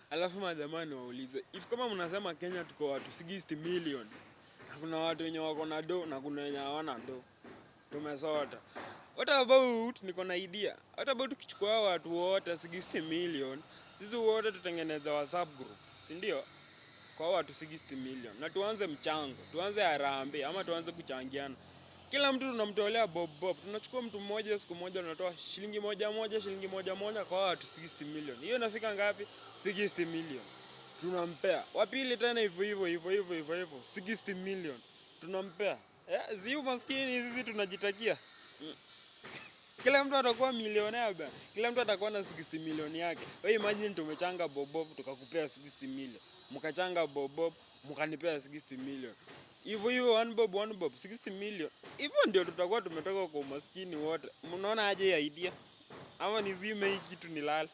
Alafu madhamani waulize, if kama mnasema Kenya tuko watu 60 million, na kuna watu wenye wako na do na kuna wenye hawana do, tumesota. What about, niko na idea, what about tukichukua watu wote 60 million, sisi wote tutengeneza WhatsApp group, si ndio? Kwa watu 60 million, na tuanze mchango, tuanze harambee ama tuanze kuchangiana. Kila mtu tunamtolea bob. Tunachukua mtu mmoja siku moja tunatoa shilingi moja kwa watu 60 million. Hiyo inafika ngapi? 60 million. Tunampea. Wa pili tena hivyo 60 million. Tunampea. Ziu maskini ni sisi tunajitakia. Kila mtu atakuwa milionea bwana. Kila mtu atakuwa na 60 million yake. Wewe imagine tumechanga bob tukakupea 60 million. Mkachanga bob mkanipea 60 million. Hivyo one bob 60 million. Hivyo ndio tutakuwa tumetoka kwa umaskini wote. Mnaona aje ya idea? Ama nizime hii kitu nilale?